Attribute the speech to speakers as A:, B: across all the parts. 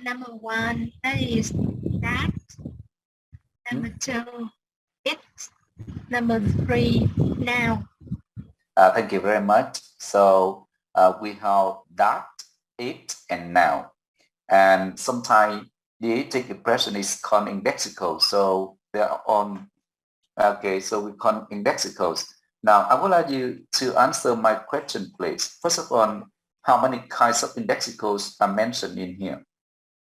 A: Number one, that is that. Number two, it's. Number three, now.
B: Thank you very much. So we have that, it, and now. And sometimes the etic expression is called indexical. So they are on, okay, so we call indexicals. Now, I would like you to answer my question, please. First of all, how many kinds of indexicals are mentioned in here?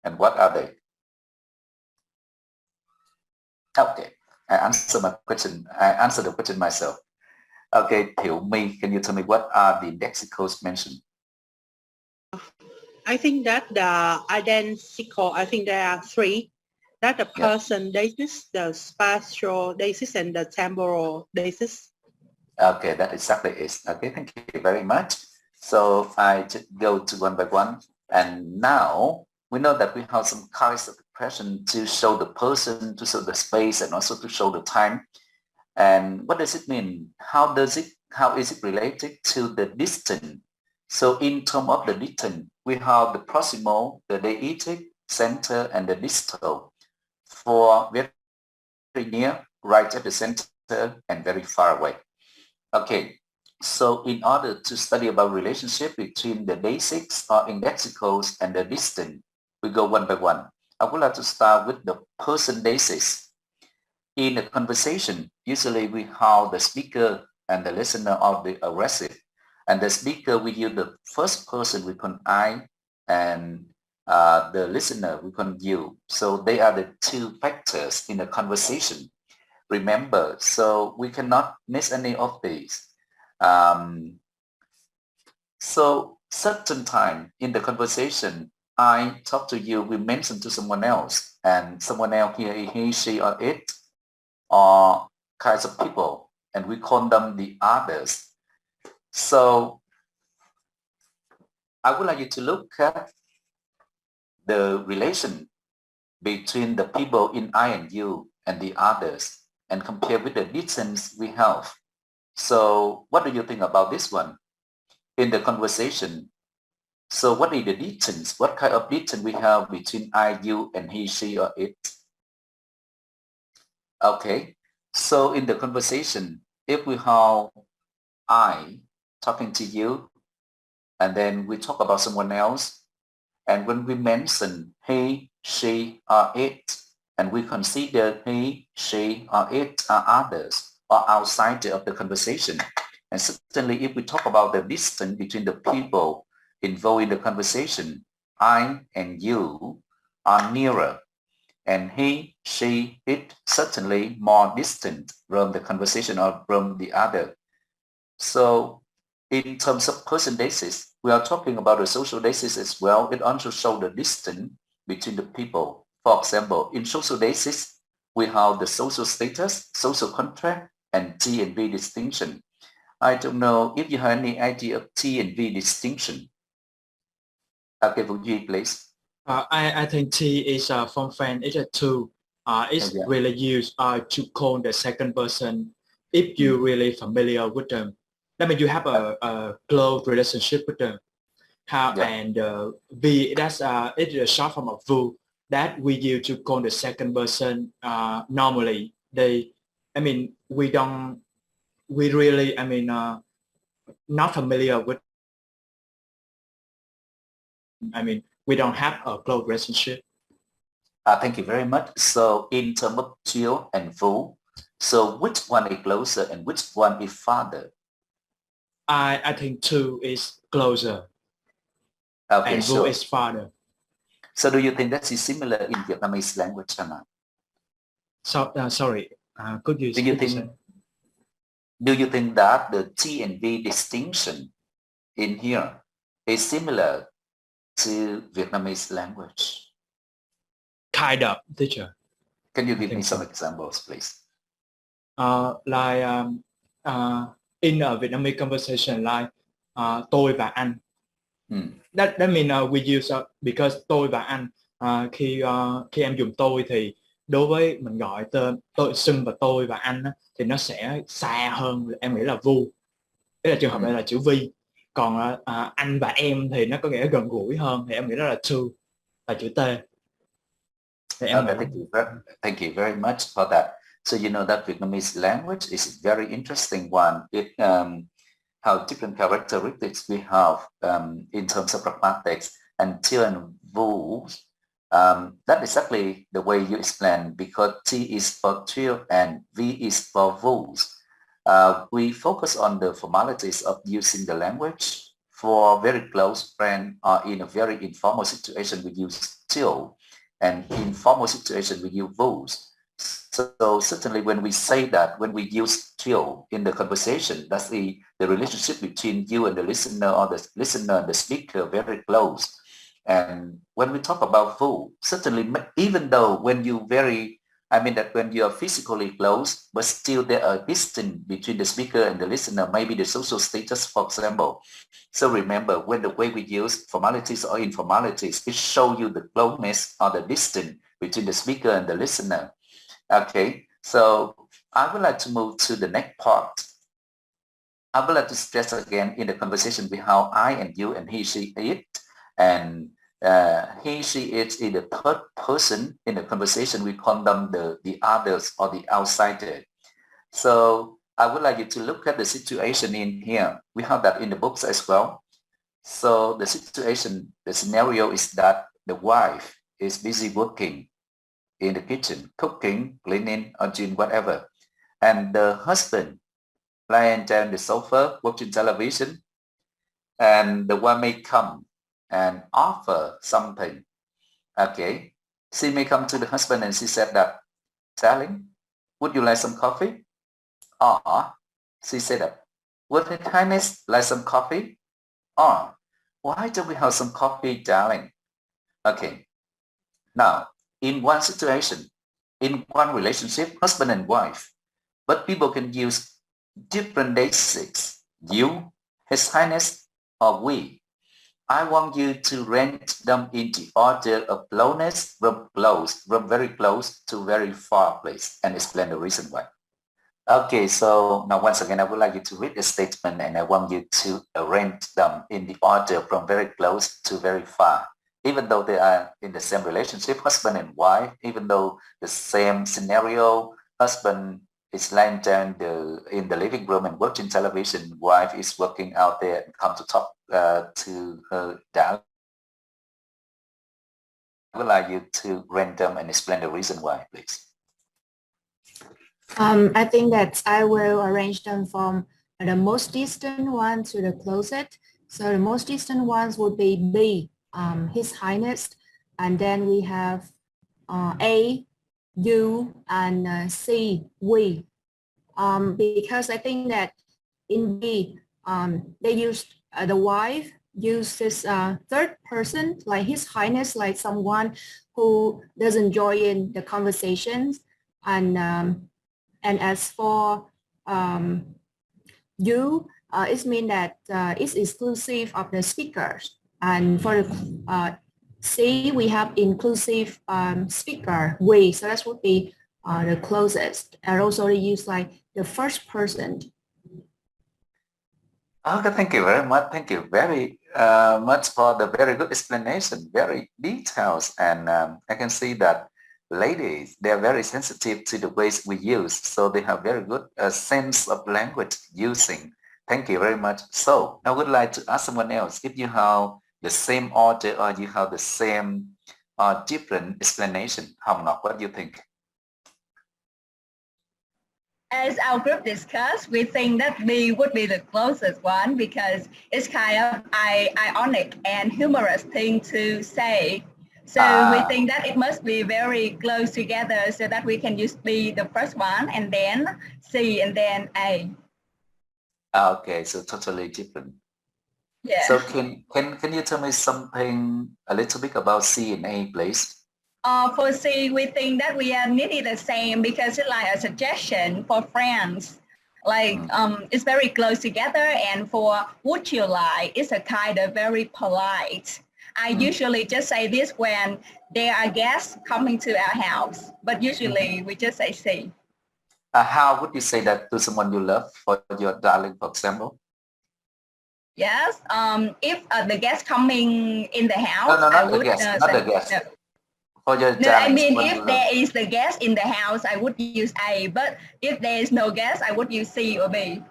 B: And what are they? Okay, I answer the question myself. Okay, Thiệu My, can you tell me what are the indexicals mentioned?
C: I think that the identical, I think there are three. That the person deixis, the spatial deixis, and the temporal deixis.
B: Okay, that exactly is. Okay, thank you very much. So I just go to one by one. And now we know that we have some kinds of expression to show the person, to show the space, and also to show the time. And what does it mean? How is it related to the distance? So in terms of the distance, we have the proximal, the deictic, center, and the distal. For very near, right at the center, and very far away. Okay, so in order to study about relationship between the deixis or indexicals and the distant, we go one by one. I would like to start with the person deixis. In a conversation, usually we have the speaker and the listener or the aggressive. And the speaker, we use the first person, we call I, and the listener, we call you. So they are the two factors in a conversation. Remember, so we cannot miss any of these. So certain time in the conversation, I talk to you, we mention to someone else, and someone else here, he, she, or it, or kinds of people, and we call them the others. So I would like you to look at the relation between the people in I and you and the others and compare with the distance we have. So what do you think about this one? In the conversation, so what is the distance? What kind of distance we have between I, you, and he, she, or it? Okay, so in the conversation, if we have I talking to you, and then we talk about someone else, and when we mention he, she, or it, and we consider he, she, or it are others or outside of the conversation. And certainly if we talk about the distance between the people involved in the conversation, I and you are nearer, and he, she, it certainly more distant from the conversation or from the other. So in terms of person deixis, we are talking about the social deixis as well. It also shows the distance between the people. For example, in social deixis, we have the social status, social contract, and T and V distinction. I don't know if you have any idea of T and V distinction. Okay, Vũ Duy, please.
D: I think T is from friend. It's a two. It's really used to call the second person if you really familiar with them. That means you have a close relationship with them. And V, that's it's a short form of vu that we use to call the second person. Normally, we really, not familiar with. We don't have a close relationship.
B: Thank you very much. So in terms of Chiu and Vu, so which one is closer and which one is farther?
D: I think two is closer.
B: Okay,
D: and Vu is farther.
B: So do you think that is similar in Vietnamese language or not?
D: So sorry, could you?
B: Do you think that the T and V distinction in here is similar to Vietnamese language?
D: Kind of, teacher.
B: Can you give me some examples, please?
D: In a Vietnamese conversation, like tôi và anh. That means we use because tôi và anh. Khi em dùng tôi thì đối với mình gọi tên tôi xưng và tôi và anh thì nó sẽ xa hơn, em nghĩ là vu. Đấy là trường hợp này là chữ vi. Còn anh và em thì nó có nghĩa gần gũi hơn, thì em nghĩ đó là two. là chữ T. Thì em
B: Okay, thank you very much for that. So you know that Vietnamese language is a very interesting one. It how different characteristics we have in terms of pragmatics and till and vowels. That's exactly the way you explain, because T is for till and V is for vowels. We focus on the formalities of using the language. For very close friend or in a very informal situation, we use till, and in formal situation, we use vowels. So certainly when we say that, when we use till in the conversation, that's the relationship between you and the listener, or the listener and the speaker, very close. And when we talk about vowel, certainly even though when you that when you are physically close, but still there are distance between the speaker and the listener, maybe the social status, for example. So remember, when the way we use formalities or informalities, it shows you the closeness or the distance between the speaker and the listener. Okay, so I would like to move to the next part. I would like to stress again in the conversation with how I and you and he, she, it, and he, she, it in the third person in the conversation. We call them the others or the outsider. So I would like you to look at the situation in here. We have that in the books as well. So the situation, the scenario is that the wife is busy working in the kitchen, cooking, cleaning, or doing whatever. And the husband lying down the sofa, watching television, and the one may come and offer something. Okay, she may come to the husband and she said that, darling, would you like some coffee? Or she said that, would His Highness like some coffee? Or why don't we have some coffee, darling? Okay, now in one situation, in one relationship, husband and wife, but people can use different deixis, you, His Highness, or we. I want you to rank them in the order of closeness from very close to very far place, and explain the reason why. Okay, so now once again, I would like you to read the statement, and I want you to arrange them in the order from very close to very far. Even though they are in the same relationship, husband and wife, even though the same scenario, husband is lying down in the living room and watching television, wife is working out there and come to talk to her dad. I would like you to rank them and explain the reason why, please.
A: I think that I will arrange them from the most distant one to the closest. So the most distant ones would be B, His Highness, and then we have A, you, and C, we. Because I think that in B, they use the wife uses third person, like His Highness, like someone who doesn't join in the conversations, and as for you, it means that it's exclusive of the speakers. And for the C, we have inclusive speaker, we. So that would be the closest. And also they use like the first person.
B: Okay, thank you very much. Thank you very much for the very good explanation, very detailed. And I can see that ladies, they are very sensitive to the ways we use. So they have very good sense of language using. Thank you very much. So I would like to ask someone else, if you have the same order or you have the same different explanation. Hồng Ngọc, what do you think?
E: As our group discussed, we think that B would be the closest one because it's kind of ironic and humorous thing to say. So we think that it must be very close together so that we can use B, the first one, and then C, and then A.
B: Okay, so totally different.
E: Yeah.
B: So can you tell me something a little bit about C and A, please?
E: For C, we think that we are nearly the same because it's like a suggestion for friends. Like it's very close together, and for would you like, it's a kind of very polite. I usually just say this when there are guests coming to our house, but usually we just say C.
B: How would you say that to someone you love, for your darling, for example?
E: Yes. If the guest coming in the house,
B: No,
E: I
B: not the
E: would
B: guest, not the
E: say,
B: guest.
E: no.
B: For your
E: No, I
B: challenge,
E: mean, if there is the guest in the house, I would use A. But if there is no guest, I would use C or B.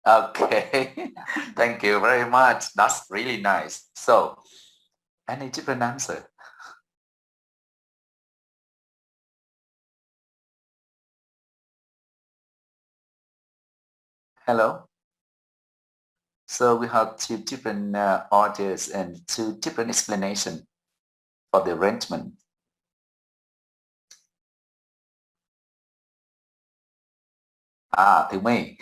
B: Okay, thank you very much. That's really nice. So, any different answer? Hello? So we have two different orders and two different explanations for the arrangement. To me.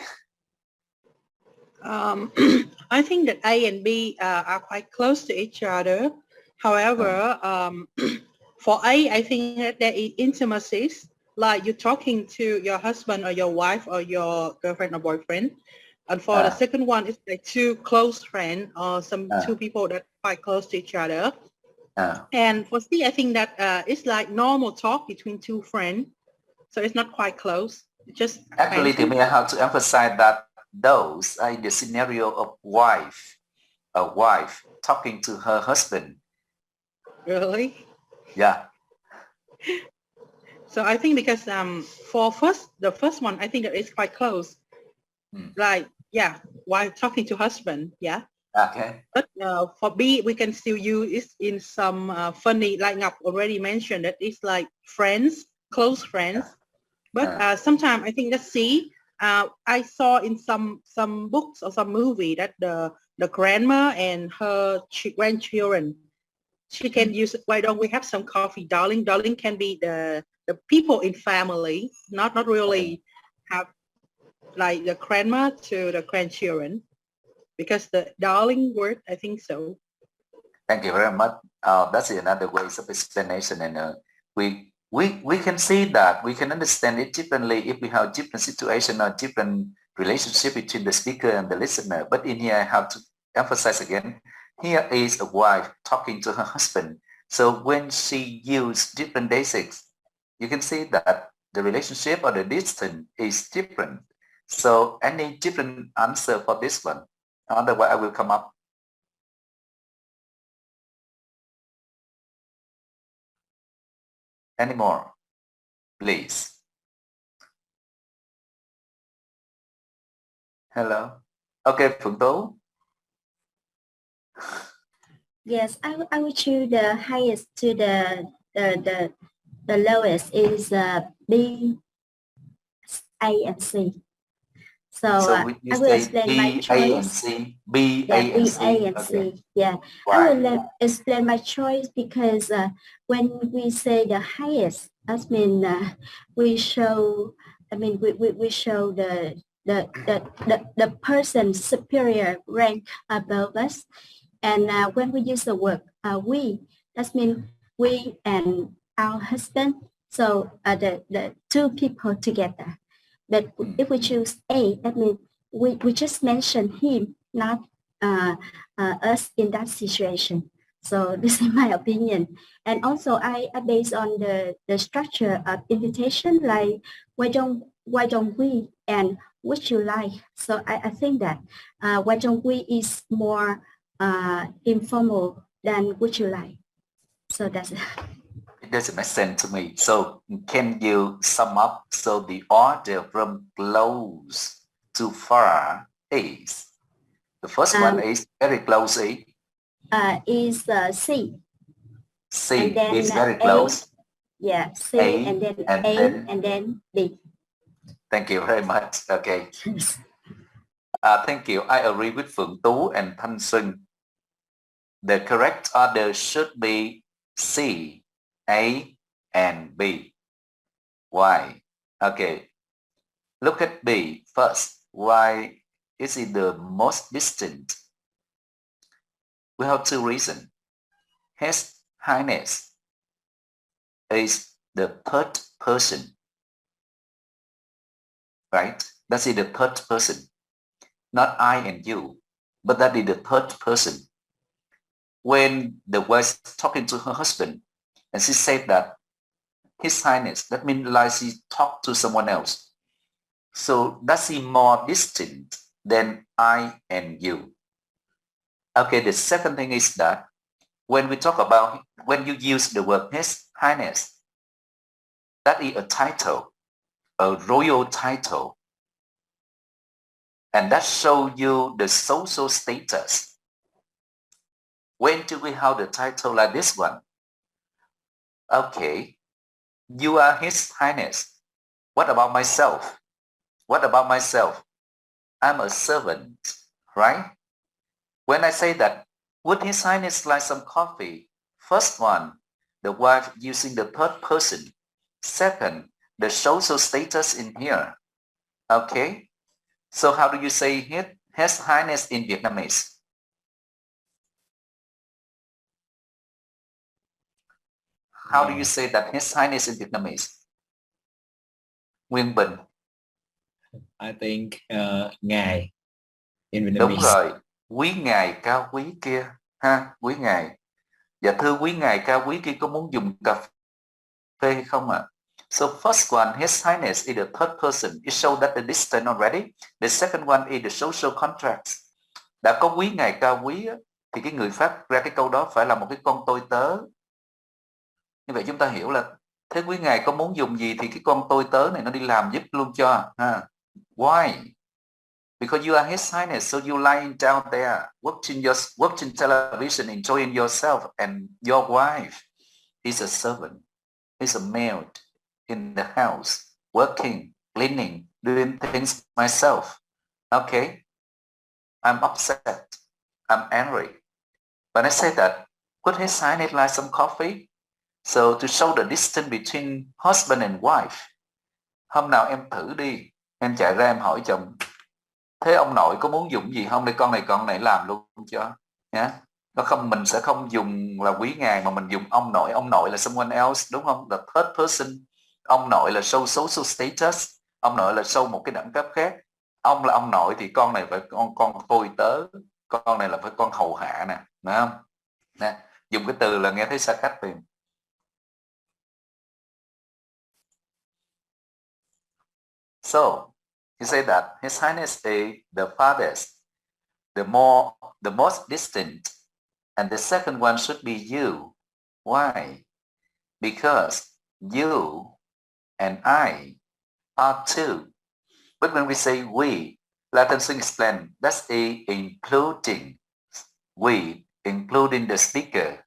C: I think that A and B are quite close to each other. However, for A, I think that there is intimacies, like you're talking to your husband or your wife or your girlfriend or boyfriend. And for the second one, it's like two close friends or two people that are quite close to each other. And for C, I think that it's like normal talk between two friends. So it's not quite close. It's just
B: actually, to me, I have to emphasize that those are in the scenario of a wife talking to her husband.
C: Really?
B: Yeah.
C: So I think because for the first one, I think that it's quite close. Like, yeah, while talking to husband, yeah.
B: Okay.
C: But for B, we can still use it in some funny, like I've already mentioned, that it's like friends, close friends. But sometimes I think that C, I saw in some books or some movie that the grandma and her grandchildren, she can use, why don't we have some coffee, darling? Darling can be the people in family, not really have like the grandma to the grandchildren, because the darling word, I think so.
B: Thank you very much. That's another way of explanation, and we can see that we can understand it differently if we have different situation or different relationship between the speaker and the listener. But in here, I have to emphasize again, here is a wife talking to her husband. So when she used different deixis, you can see that the relationship or the distance is different. So any different answer for this one? Otherwise, I will come up. Any more, please? Hello. Okay, Phượng Tú.
F: Yes, I would choose the highest to the lowest is B, A, and C. So
B: When you
F: I will
B: say
F: explain
B: B,
F: my
B: A,
F: choice.
B: and C, B,
F: Yeah,
B: A, and
F: B,
B: C.
F: A, and
B: Okay.
F: C. Yeah,
B: Why?
F: I will explain my choice because when we say the highest, that means we show. I mean, we show the person's superior rank above us. And when we use the word we, that means we and our husband. So the two people together. But if we choose A, that means we just mention him, not us in that situation. So this is my opinion. And also I based on the structure of invitation, like why don't we and would you like? So I think that why don't we is more informal than would you like. So that's it.
B: It doesn't make sense to me. So can you sum up? So the order from close to far is, the first one is very close,
F: is C.
B: C
F: and then
B: is very
F: A,
B: close.
F: Yeah, C
B: A,
F: and then
B: and
F: A
B: then,
F: and then B.
B: Thank you very much. Okay. Thank you. I agree with Phượng Tú and Thanh Xuân. The correct order should be C, A, and B. Why? Okay. Look at B first. Why is it the most distant? We have two reasons. His Highness is the third person. Right? That's the third person. Not I and you, but that is the third person. When the wife is talking to her husband and she said that His Highness, that means like she talked to someone else. So that's more distant than I and you. Okay, the second thing is that when we talk about, when you use the word His Highness, that is a title, a royal title. And that shows you the social status. When do we have the title like this one? Okay, you are His Highness. What about myself? What about myself? I'm a servant, right? When I say that, would His Highness like some coffee? First one, the wife using the third person. Second, the social status in here. Okay, so how do you say His Highness in Vietnamese? How do you say that His Highness in Vietnamese? Nguyên Bình.
G: I think ngài in Vietnamese.
B: Đúng rồi, quý ngài cao quý kia ha, quý ngài. Dạ thưa quý ngài cao quý kia có muốn dùng cà phê hay không ạ? So first one, His Highness is the third person. It shows that the distance already. The second one is the social contracts. Đã có quý ngài cao quý thì cái người phát ra cái câu đó phải là một cái con tôi tớ. Như vậy chúng ta hiểu là thế quý ngài có muốn dùng gì thì cái con tôi tớ này nó đi làm giúp luôn cho. Ha. Why? Because you are His Highness, so you lying down there, watching television, enjoying yourself, and your wife is a servant, is a maid in the house, working, cleaning, doing things myself. Okay, I'm upset, I'm angry. When I say that, would His Highness like some coffee? So to show the distance between husband and wife. Hôm nào em thử đi, em chạy ra em hỏi chồng, thế ông nội có muốn dùng gì không để con này làm luôn cho nhé. Nó không, mình sẽ không dùng là quý ngài mà mình dùng ông nội là someone else, đúng không? The third person. Ông nội là show social status, ông nội là show một cái đẳng cấp khác. Ông là ông nội thì con này phải con tôi tớ, con này là phải con hầu hạ nè, phải không? Nè, dùng cái từ là nghe thấy xa cách liền. So you say that His Highness is the farthest, the most distant, and the second one should be you. Why? Because you and I are two. But when we say we, let us explain, that's including. We, including the speaker.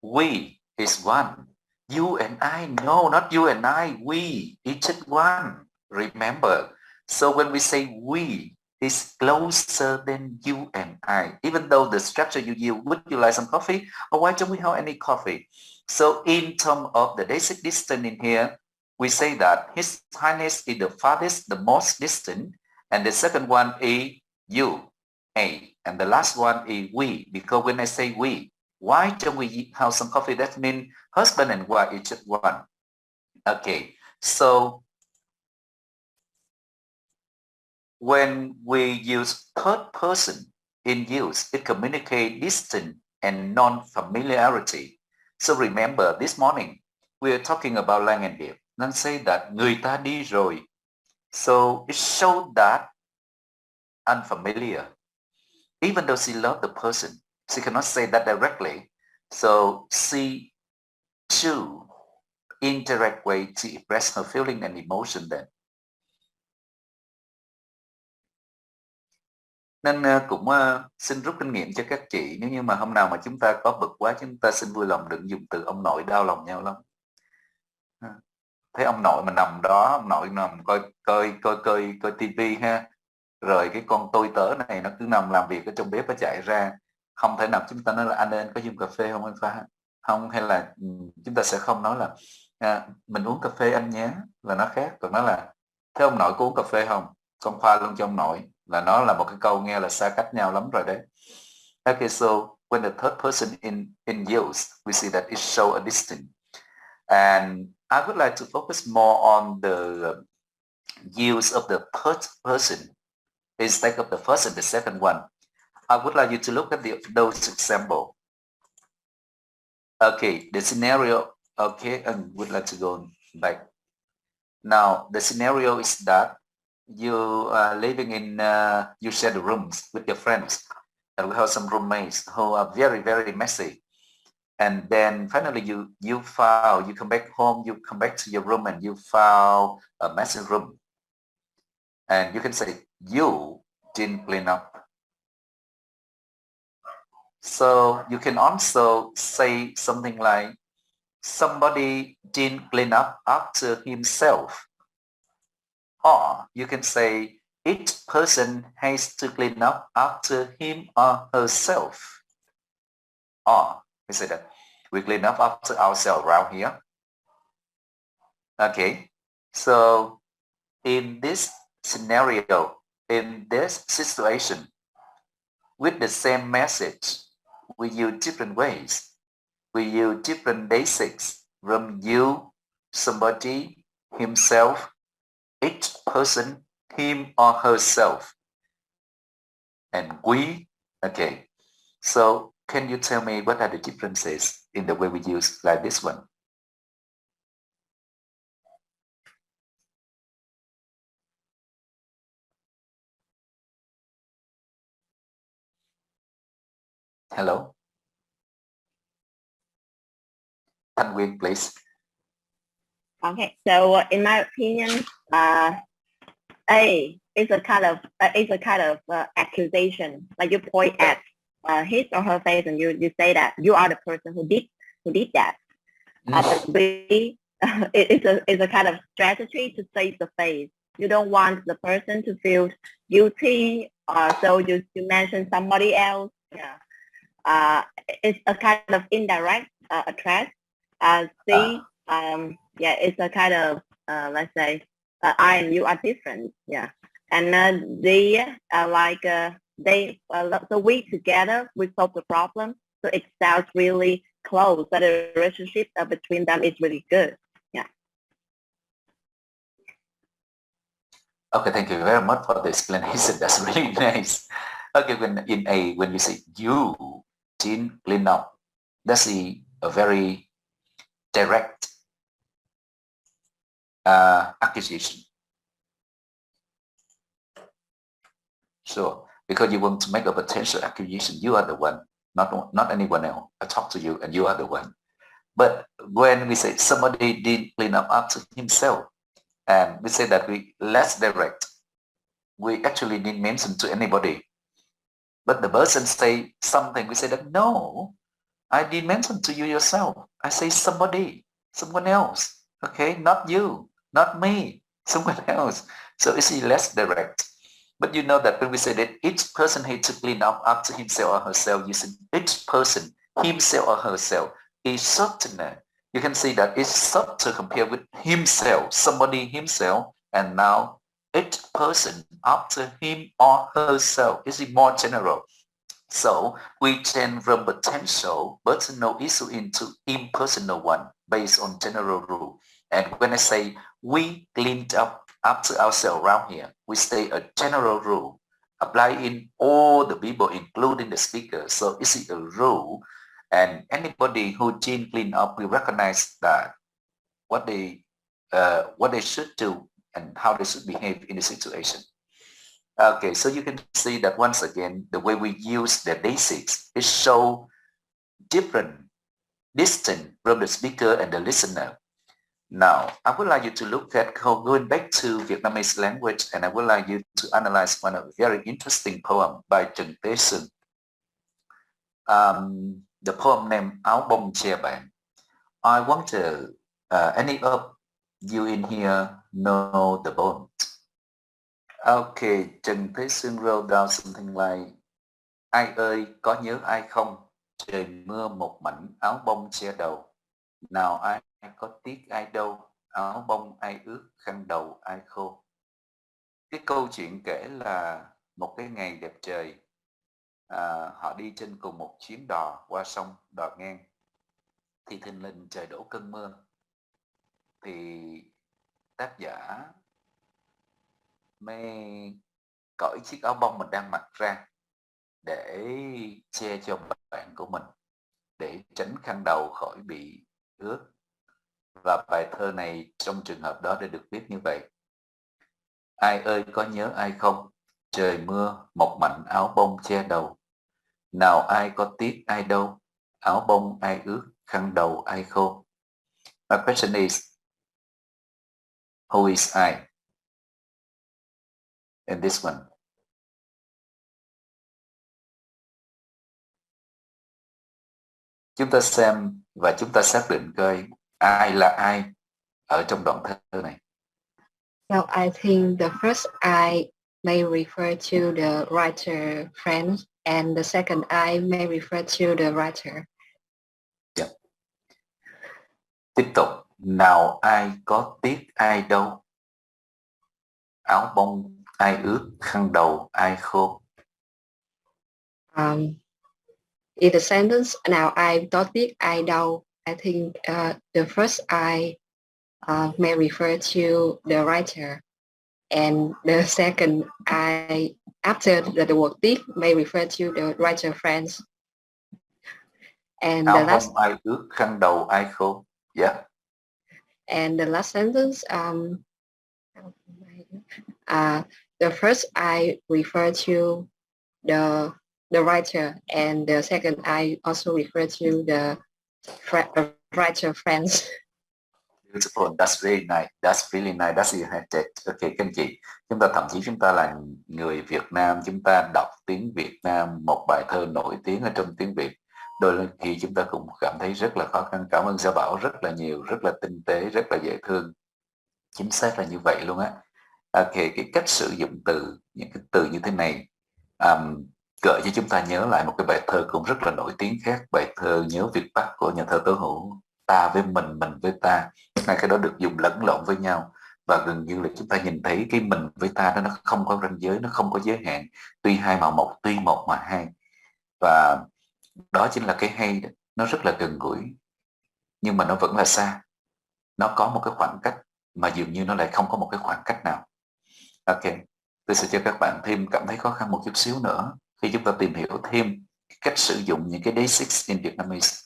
B: We is one. You and I, no, not you and I, we, each one. Remember, so when we say we, it's closer than you and I. Even though the structure you use, would you like some coffee? Or why don't we have any coffee? So in terms of the basic distance in here, we say that His Highness is the farthest, the most distant, and the second one is you, A, and the last one is we, because when I say we, why don't we have some coffee? That means husband and wife each one. Okay, so when we use third person in use, it communicates distance and non-familiarity. So remember, this morning, we are talking about Lang and Điệp. Nên say that người ta đi rồi. So it showed that unfamiliar. Even though she loved the person, she cannot say that directly. So she choose indirect way to express her feeling and emotion then. Nên cũng xin rút kinh nghiệm cho các chị, nếu như mà hôm nào mà chúng ta có bực quá, chúng ta xin vui lòng đừng dùng từ ông nội, đau lòng nhau lắm. Thấy ông nội mà nằm đó, ông nội nằm coi tivi ha, rồi cái con tôi tớ này nó cứ nằm làm việc ở trong bếp, nó chạy ra, không thể nào chúng ta nói là anh có dùng cà phê không anh pha không, hay là chúng ta sẽ không nói là mình uống cà phê anh nhé, là nó khác. Còn nói là thế ông nội có uống cà phê không, con pha luôn cho ông nội, là nó là một cái câu nghe là xa cách nhau lắm rồi đấy. Okay, so when the third person in use, we see that it show a distance. And I would like to focus more on the use of the third person instead of the first and the second one. I would like you to look at those examples. Okay, the scenario, okay, and would like to go back. Now, the scenario is that you are living in, you share the rooms with your friends. and we have some roommates who are very, very messy. And then finally you come back home, you come back to your room and you found a messy room. And you can say, you didn't clean up. So you can also say something like, somebody didn't clean up after himself. Or you can say, each person has to clean up after him or herself. Or we say that we clean up after ourselves around here. Okay, so in this scenario, in this situation, with the same message, we use different ways. We use different basics from you, somebody, himself, each person, him or herself, and we. Okay, so can you tell me what are the differences in the way we use like this one? Hello? Thanh Nguyên, please.
H: Okay, so in my opinion, A is a kind of accusation, like you point at his or her face and you say that you are the person who did that. But B is a kind of strategy to save the face. You don't want the person to feel guilty, so you mention somebody else. Yeah, it's a kind of indirect address. C, yeah, it's a kind of let's say I and you are different. Yeah, and D, so we together we solve the problem. So it sounds really close, but the relationship between them is really good. Yeah.
B: Okay, thank you very much for the explanation. That's really nice. Okay, when in A, when you say you didn't clean up, that's a very direct accusation. Sure, because you want to make a potential accusation, you are the one, not anyone else. I talk to you and you are the one. But when we say somebody didn't clean up after himself, and we say that we less direct, we actually didn't mention to anybody. But the person say something, we say that no, I didn't mention to you yourself. I say somebody, someone else. Okay, not you, not me, someone else. So it's less direct. But you know that when we say that each person had to clean up after himself or herself, using each person, himself or herself, is subtler. You can see that it's subtle compared with himself, somebody himself, and now each person after him or herself is more general. So we change from potential personal issue into impersonal one based on general rule. And when I say we cleaned up after ourselves around here, we say a general rule apply in all the people, including the speaker. So it's a rule, and anybody who didn't clean up will recognize that what they should do and how they should behave in the situation. Okay, so you can see that once again, the way we use the basics is so different, distinct from the speaker and the listener. Now, I would like you to look at going back to Vietnamese language, and I would like you to analyze one of a very interesting poem by Trần Tế Sương. The poem named Áo bông che bạn. I wonder, any of you in here know the poem? Okay, Trần Thế Sương wrote down something like, ai ơi, có nhớ ai không? Trời mưa một mảnh áo bông che đầu. Nào ai có tiếc ai đâu, áo bông ai ướt, khăn đầu ai khô. Cái câu chuyện kể là một cái ngày đẹp trời, họ đi trên cùng một chuyến đò qua sông, đò ngang. Thì thình lình trời đổ cơn mưa. Thì tác giả mới cởi chiếc áo bông mình đang mặc ra để che cho bạn của mình, để tránh khăn đầu khỏi bị ướt. Và bài thơ này trong trường hợp đó đã được viết như vậy. Ai ơi có nhớ ai không? Trời mưa một mảnh áo bông che đầu. Nào ai có tiếc ai đâu, áo bông ai ướt, khăn đầu ai khô. My question is, who is I in this one? Chúng ta xem và chúng ta xác định coi ai là ai ở trong đoạn thơ này.
I: So I think the first I may refer to the writer friends, and the second I may refer to the writer.
B: Yeah. Tiếp tục, nào ai có tiếc ai đâu, áo bông ai ướt, khăn đầu ai khô.
I: In the sentence, nào ai có tiếc ai đâu, I think the first I may refer to the writer, and the second I, after the word tiếc, may refer to the writer friends. And
B: Áo
I: the last,
B: bông ai ướt, khăn đầu ai khô. Yeah.
I: and the last sentence, the first I refer to the writer, and the second I also refer to the writer friends.
B: Beautiful. That's very nice. That's really nice. That's you have that. Okay, các anh chị. Chúng ta thậm chí chúng ta là người Việt Nam, chúng ta đọc tiếng Việt Nam một bài thơ nổi tiếng ở trong tiếng Việt. Đôi khi chúng ta cũng cảm thấy rất là khó khăn. Cảm ơn Gia Bảo rất là nhiều, rất là tinh tế, rất là dễ thương. Chính xác là như vậy luôn á. Okay, cái cách sử dụng từ, những cái từ như thế này gợi cho chúng ta nhớ lại một cái bài thơ cũng rất là nổi tiếng khác, bài thơ Nhớ Việt Bắc của nhà thơ Tố Hữu. Ta với mình với ta, hai cái đó được dùng lẫn lộn với nhau và gần như là chúng ta nhìn thấy cái mình với ta đó, nó không có ranh giới, nó không có giới hạn, tuy hai mà một, tuy một mà hai, và đó chính là cái hay đó. Nó rất là gần gũi nhưng mà nó vẫn là xa, nó có một cái khoảng cách mà dường như nó lại không có một cái khoảng cách nào. Ok, tôi sẽ cho các bạn thêm cảm thấy khó khăn một chút xíu nữa khi chúng ta tìm hiểu thêm cách sử dụng những cái deixis in Vietnamese.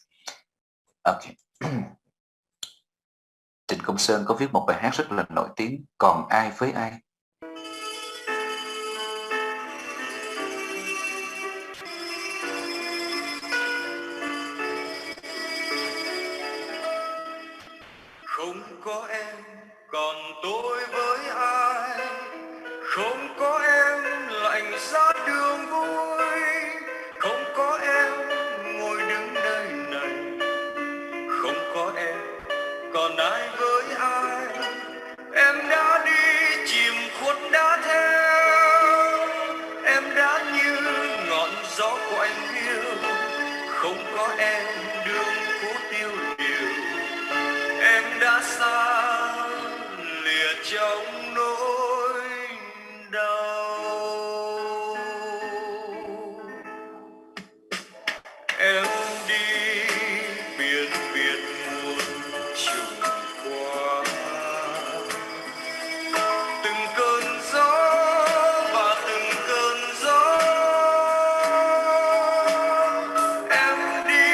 B: Ok. Trịnh Công Sơn có viết một bài hát rất là nổi tiếng, Còn ai với ai.
J: Không có em còn tôi với ai, không có em lạnh giá đường vui, không có em ngồi đứng nơi này, không có em còn ai với ai. Em đã đi chìm khuất đã theo, em đã như ngọn gió của anh yêu, không có em đường phố tiêu điều, em đã xa lìa trong nỗi đau. Em đi biển biệt muôn trùng qua, từng cơn gió và từng cơn gió. Em đi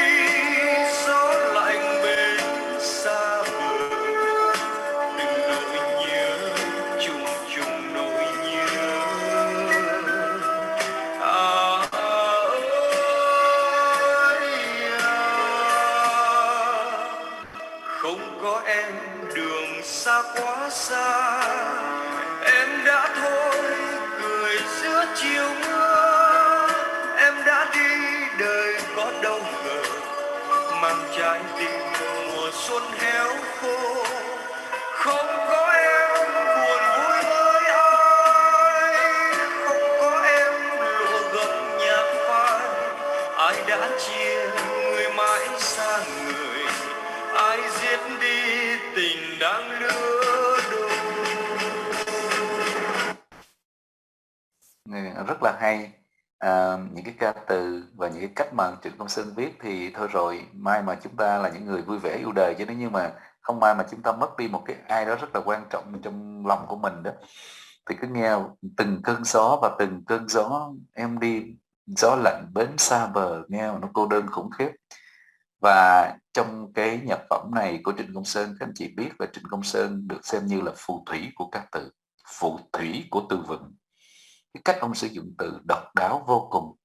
J: gió lạnh bên xa bờ, từng nỗi nhớ trùng trùng nỗi nhớ. Không có em đường xa quá xa, em đã thôi cười giữa chiều mưa, em đã đi đời có đâu ngờ, mang trái tim mùa xuân héo khô. Không có em buồn vui với ai, không có em lộ gập nhạc phai, ai đã chia người mãi xa người, ai giết đi tình đang lứa đôi.
B: Rất là hay. Những cái ca từ và những cái cách mà Trịnh Công Sơn viết thì thôi rồi, mai mà chúng ta là những người vui vẻ yêu đời chứ, nếu như mà không may mà chúng ta mất đi một cái ai đó rất là quan trọng trong lòng của mình đó, thì cứ nghe từng cơn gió và từng cơn gió, em đi gió lạnh bến xa bờ, nghe nó cô đơn khủng khiếp. Và trong cái nhạc phẩm này của Trịnh Công Sơn, các anh chị biết là Trịnh Công Sơn được xem như là phù thủy của các từ, phù thủy của từ vựng. Cái cách ông sử dụng từ độc đáo vô cùng,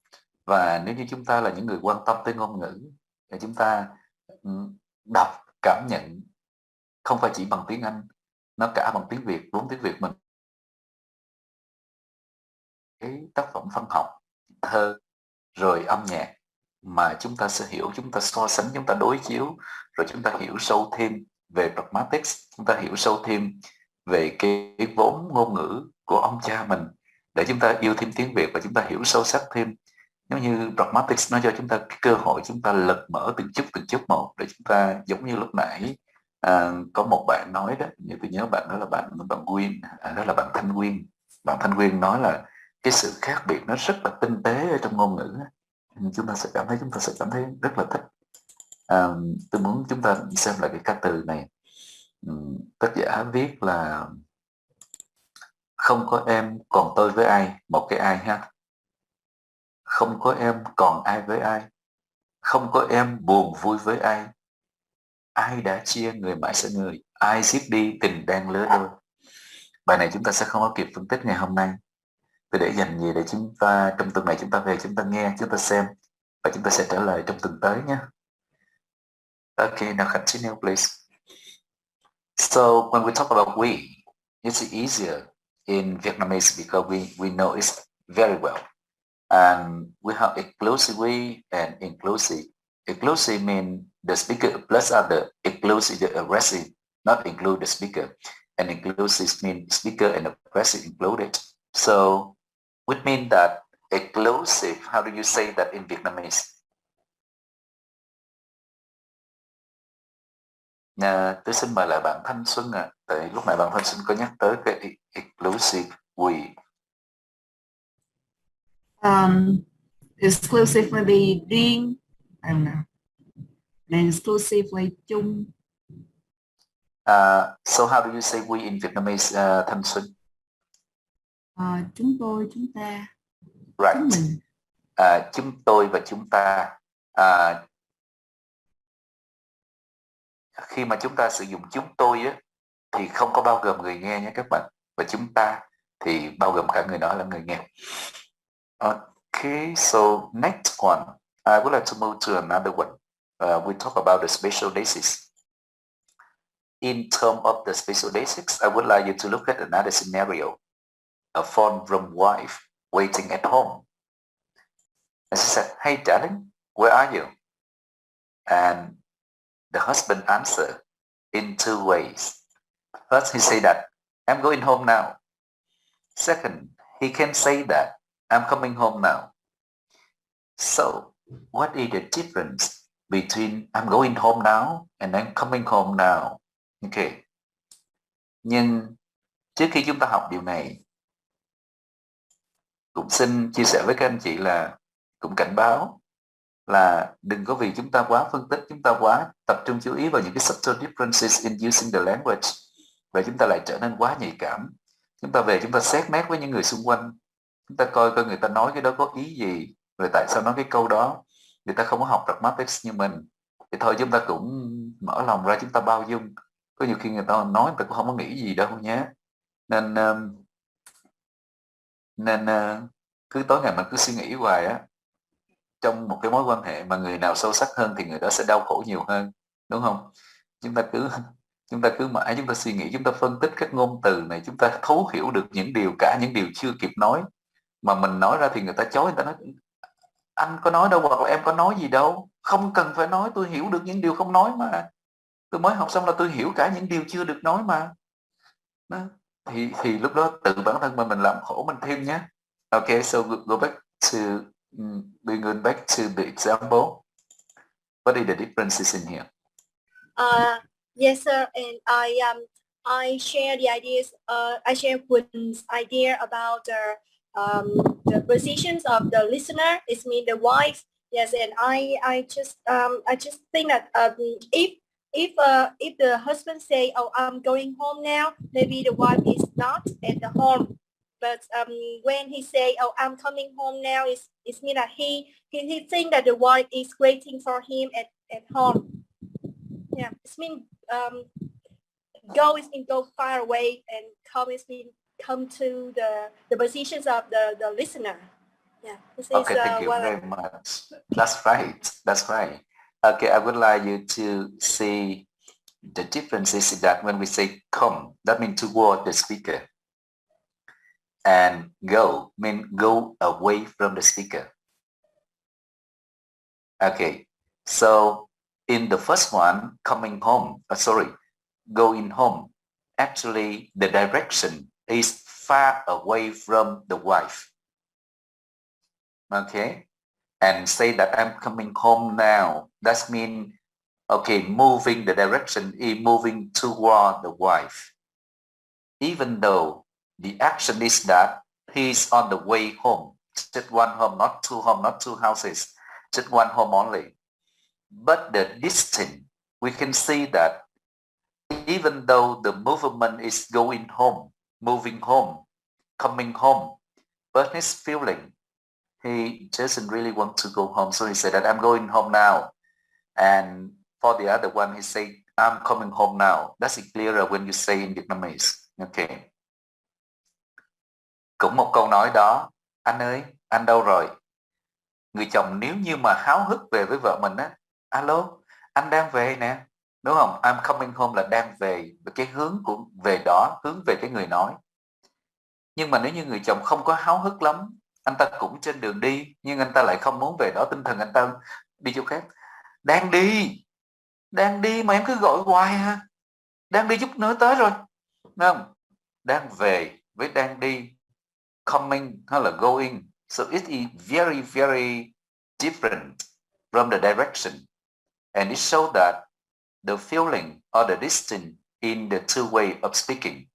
B: Và nếu như chúng ta là những người quan tâm tới ngôn ngữ thì chúng ta đọc, cảm nhận không phải chỉ bằng tiếng Anh, nó cả bằng tiếng Việt, vốn tiếng Việt mình. Cái tác phẩm văn học, thơ, rồi âm nhạc mà chúng ta sẽ hiểu, chúng ta so sánh, chúng ta đối chiếu, rồi chúng ta hiểu sâu thêm về pragmatics, chúng ta hiểu sâu thêm về cái vốn ngôn ngữ của ông cha mình để chúng ta yêu thêm tiếng Việt và chúng ta hiểu sâu sắc thêm. Nếu như pragmatics nó cho chúng ta cái cơ hội chúng ta lật mở từng chút một để chúng ta giống như lúc nãy có một bạn nói đó, như tôi nhớ bạn đó là bạn Quyên, đó là bạn Thanh Quyên. Bạn Thanh Quyên nói là cái sự khác biệt nó rất là tinh tế ở trong ngôn ngữ. Chúng ta sẽ cảm thấy rất là thích. Tôi muốn chúng ta xem lại cái ca từ này. Tác giả viết là không có em còn tôi với ai, một cái ai ha. Không có em còn ai với ai, không có em buồn vui với ai. Ai đã chia người mãi sẽ người, ai xiết đi tình đang lứa đôi. Bài này chúng ta sẽ không có kịp phân tích ngày hôm nay. Tôi để dành gì để chúng ta trong tuần này chúng ta về chúng ta nghe, chúng ta xem và chúng ta sẽ trả lời trong tuần tới nhé. Okay, now continue please. So when we talk about we, it's easier in Vietnamese because we know it very well. And we have exclusive we and inclusive. Inclusive means the speaker plus other. Inclusive the aggressive, not include the speaker. And inclusive means speaker and aggressive included. So which means that exclusive, how do you say that in Vietnamese? Tôi xin mời lại bạn Thanh Xuân ạ. Tại lúc nãy bạn Thanh Xuân có nhắc tới cái exclusive we.
A: Exclusive maybe riêng, I don't know. Then exclusively chung.
B: So how do you say we in Vietnamese, Thanh Xuân?
A: Chúng tôi, chúng ta.
B: Right.
A: Chúng mình.
B: Chúng tôi và chúng ta. Khi mà chúng ta sử dụng chúng tôi á, thì không có bao gồm người nghe nhé các bạn. Và chúng ta thì bao gồm cả người nói là người nghe. Okay, so next one, I would like to move to another one. We talk about the spatial deixis. In terms of the spatial deixis, I would like you to look at another scenario. A phone from wife waiting at home. And she said, "Hey darling, where are you?" And the husband answered in two ways. First, he said that, "I'm going home now." Second, he can say that, "I'm coming home now." So, what is the difference between "I'm going home now" and "I'm coming home now"? Okay. Nhưng trước khi chúng ta học điều này, cũng xin chia sẻ với các anh chị là cũng cảnh báo là đừng có vì chúng ta quá phân tích, chúng ta quá tập trung chú ý vào những cái subtle differences in using the language và chúng ta lại trở nên quá nhạy cảm. Chúng ta về chúng ta xét nét với những người xung quanh, chúng ta coi người ta nói cái đó có ý gì, rồi tại sao nói cái câu đó. Người ta không có học pragmatics như mình thì thôi chúng ta cũng mở lòng ra, chúng ta bao dung. Có nhiều khi người ta nói người ta cũng không có nghĩ gì đâu nhé. Nên cứ tối ngày mình cứ suy nghĩ hoài á, trong một cái mối quan hệ mà người nào sâu sắc hơn thì người đó sẽ đau khổ nhiều hơn, đúng không? Chúng ta cứ mãi chúng ta suy nghĩ, chúng ta phân tích các ngôn từ này, chúng ta thấu hiểu được cả những điều chưa kịp nói mà mình nói ra thì người ta chối, người ta nói anh có nói đâu, hoặc là em có nói gì đâu, không cần phải nói, tôi hiểu được những điều không nói mà, tôi mới học xong là tôi hiểu cả những điều chưa được nói mà. Đó. Thì lúc đó tự bản thân mình làm khổ mình thêm nhé. Okay, so go back to going back to the example. What are the differences in here?
F: Yes, sir. And I share the ideas. I share Quin's idea about the positions of the listener. It means the wife. Yes, and I just think that if the husband say, "Oh, I'm going home now," maybe the wife is not at the home. But when he say, "Oh, I'm coming home now," it means that he think that the wife is waiting for him at home. Yeah, it means go is mean go far away, and come is mean come to the positions of the listener.
K: Yeah, this is
B: Okay, thank you very much. That's right. That's right. Okay, I would like you to see the difference is that when we say come, that means toward the speaker. And go means go away from the speaker. Okay, so in the first one, coming home, going home, actually the direction is far away from the wife. Okay, and say that I'm coming home now. That means, okay, moving the direction is moving toward the wife. Even though the action is that he's on the way home, just one home, not two houses, just one home only. But the distance, we can see that even though the movement is going home, moving home, coming home, but his feeling, he doesn't really want to go home. So he said that I'm going home now. And for the other one, he said, I'm coming home now. That's clearer when you say in Vietnamese. Okay. Cũng một câu nói đó, anh ơi, anh đâu rồi? Người chồng nếu như mà háo hức về với vợ mình á, alo, anh đang về nè, đúng không? I'm coming home là đang về, cái hướng của về đó, hướng về cái người nói. Nhưng mà nếu như người chồng không có háo hức lắm, anh ta cũng trên đường đi, nhưng anh ta lại không muốn về đó, tinh thần anh ta đi chỗ khác. Đang đi mà em cứ gọi hoài ha. Đang đi chút nữa tới rồi, đúng không? Đang về với đang đi, coming hay là going. So it is very, very different from the direction. And it shows that the feeling or the distance in the two way of speaking.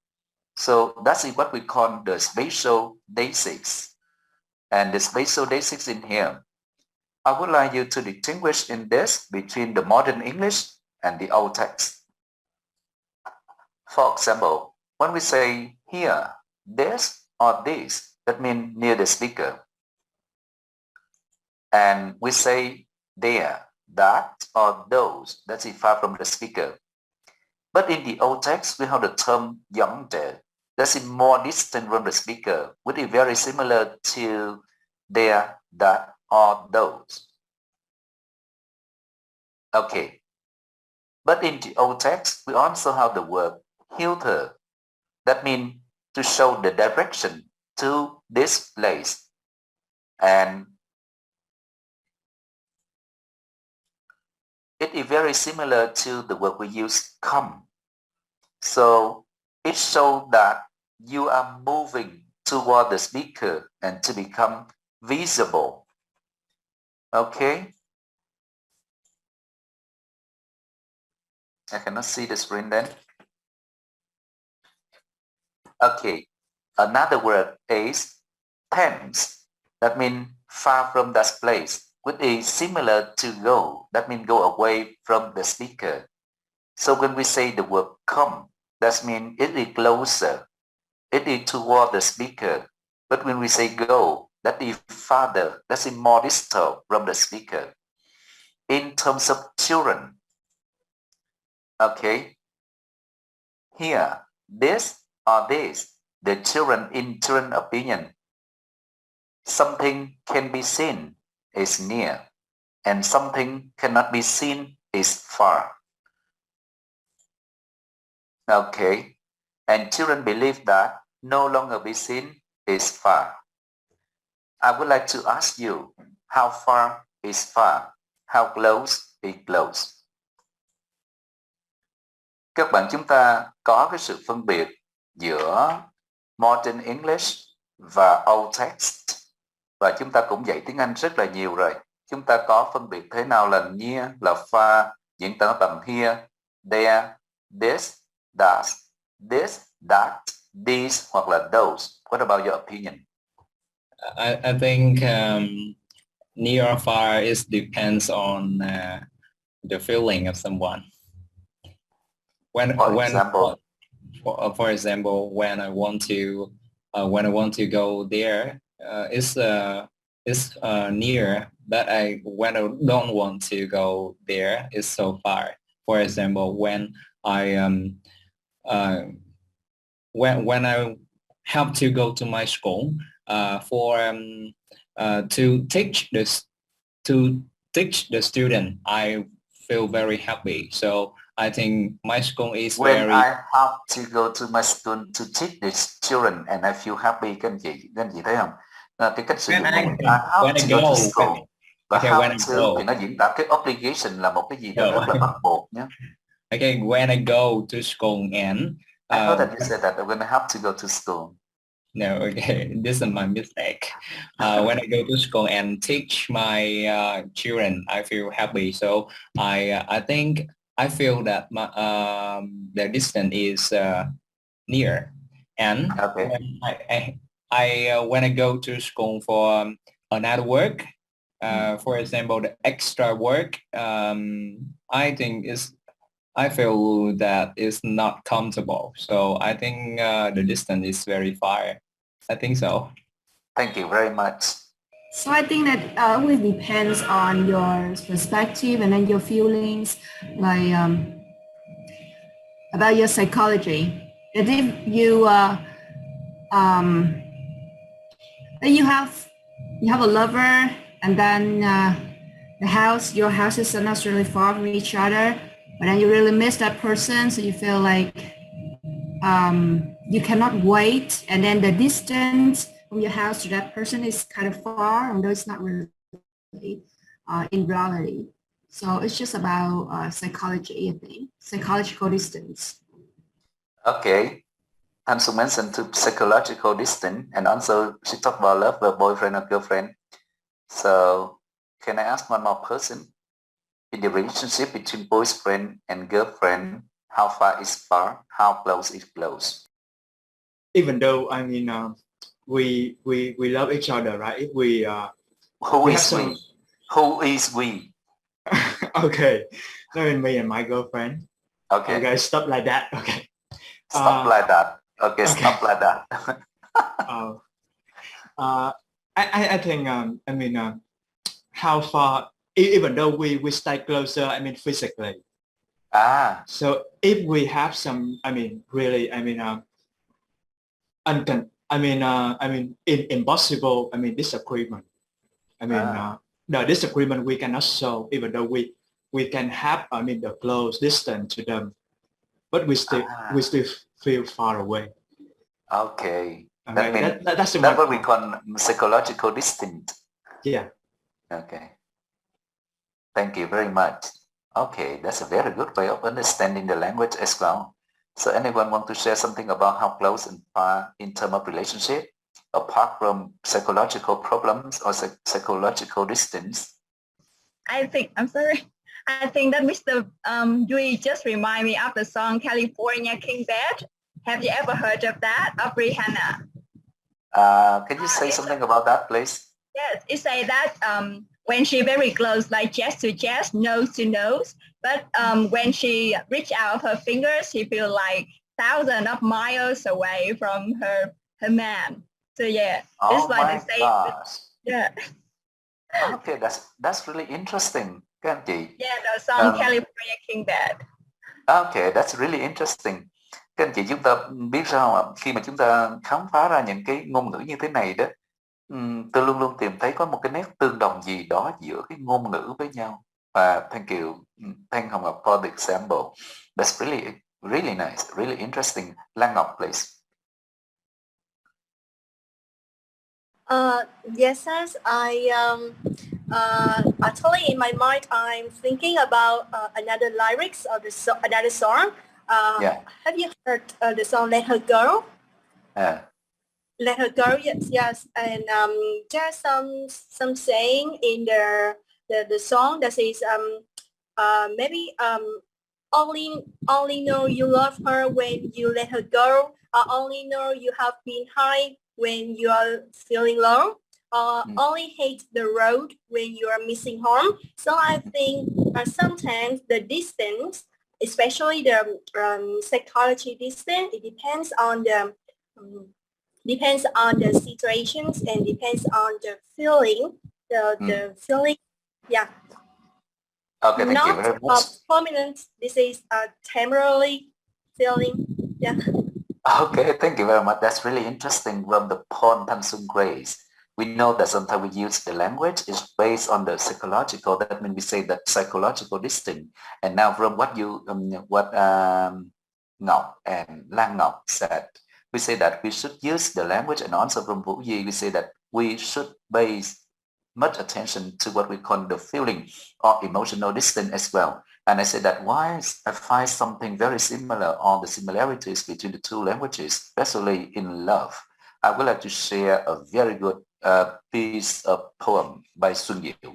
B: So that's what we call the spatial deixis. And the spatial deixis in here, I would like you to distinguish in this between the modern English and the old text. For example, when we say here, this or this, that means near the speaker. And we say there, that or those, that's far from the speaker. But in the old text, we have the term yonder, that's more distant from the speaker, which is very similar to there, that, or those. Okay. But in the old text, we also have the word hither. That means to show the direction to this place. And it is very similar to the word we use come. So it shows that you are moving toward the speaker and to become visible. Okay? I cannot see the screen then. Okay. Another word is thence. That means far from that place, which is similar to go. That means go away from the speaker. So when we say the word come, that means it is closer. It is toward the speaker. But when we say go, that is farther. That is more distant from the speaker. In terms of children, okay, here, this or this, the children in children opinion, something can be seen is near, and something cannot be seen is far. Okay, and children believe that no longer be seen is far. I would like to ask you, how far is far? How close is close? Các bạn, chúng ta có cái sự phân biệt giữa modern English và old text. Và chúng ta cũng dạy tiếng Anh rất là nhiều rồi. Chúng ta có phân biệt thế nào là near, là far, những tầm here, there, this, that, this, that, these hoặc là those. What about your opinion?
G: I think near or far is depends on the feeling of someone. For example, when I want to go there, it's near. But when I don't want to go there, it's so far. For example, when I when I have to go to my school for to teach the student, I feel very happy. So I think my school is
B: When
G: very.
B: I have to go to my school to teach the children and I feel happy, các anh chị thấy không? Cái cách sử dụng của mình, I have to go to school. Và
G: Okay,
B: have
G: when I
B: to
G: go.
B: thì nó diễn tả cái obligation là một cái gì đó
G: No.
B: rất là bắt buộc nhé.
G: Okay, when I go to school and.
B: I thought that you said that when I have to go to school.
G: No, okay, this is my mistake. When I go to school and teach my children, I feel happy. So I think I feel that the distance is near. And
B: okay.
G: when I go to school for another work, for example, the extra work, I feel that it's not comfortable. So I think the distance is very far. I think so.
B: Thank you very much.
A: So I think that always depends on your perspective and then your feelings, like about your psychology. And if you you have a lover and then your houses are not really far from each other, but then you really miss that person, so you feel like you cannot wait, and then the distance from your house to that person is kind of far, although it's not really in reality. So it's just about psychology, I think, psychological distance.
B: Okay. Hansu mentioned to psychological distance, and also she talked about love, the boyfriend or girlfriend. So can I ask one more person? In the relationship between boyfriend and girlfriend, how far is far? How close is close?
D: Even though we love each other, right? If we
B: who is we? Who is we?
D: Okay, I mean me and my girlfriend.
B: Okay.
D: Okay, stop like that. Okay.
B: Stop like that. Okay, stop like that.
D: I think how far, even though we stay closer, physically. So if we have some, impossible, disagreement. The disagreement we cannot solve, even though we can have, the close distance to them, but we still feel far away.
B: Okay.
D: Okay. That's
B: what we call psychological distance.
D: Yeah.
B: Okay. Thank you very much. Okay, that's a very good way of understanding the language as well. So anyone want to share something about how close and far in terms of relationship, apart from psychological problems or psychological distance?
E: I think that Mr. Dewey just remind me of the song California King Bed. Have you ever heard of that, of Rihanna?
B: Can you say something about that, please?
E: Yes, it say that when she very close, like chest to chest, nose to nose, but when she reach out her fingers, she feel like thousands of miles away from her man. So yeah, it's like the same. Yeah.
B: Okay, that's really interesting. Các anh chị?
E: Yeah, the song California King Bed.
B: Okay, that's really interesting. Các anh chị, chúng ta biết sao không ạ? Khi mà chúng ta khám phá ra những cái ngôn ngữ như thế này đó, tôi luôn luôn tìm thấy có một cái nét tương đồng gì đó giữa cái ngôn ngữ với nhau. Và thank Hồng Ngọc for the example. That's really nice, really interesting. Lan Ngọc, please.
K: Yes, I actually in my mind I'm thinking about another lyrics of another song. Have you heard the song "Let Her Go"? Let Her Go, yes, and there's some saying in the song that says maybe only know you love her when you let her go. Only know you have been high when you are feeling low. Only hate the road when you are missing home. So I think sometimes the distance, especially the psychology distance, it depends on the situations and depends on the feeling. The feeling, yeah.
B: Okay, thank you very much.
K: Not permanent. This is a temporary feeling. Yeah.
B: Okay, thank you very much. That's really interesting from the poem Thanh Xuân Grace. we know that sometimes we use the language is based on the psychological. That means we say that psychological distance. And now from what you Ngọc and Lan Ngọc said, we say that we should use the language, and also from Vũ Di, we say that we should base much attention to what we call the feeling or emotional distance as well. And I say that why I find something very similar on the similarities between the two languages, especially in love. I would like to share a very good piece of poem by Xuân Diệu.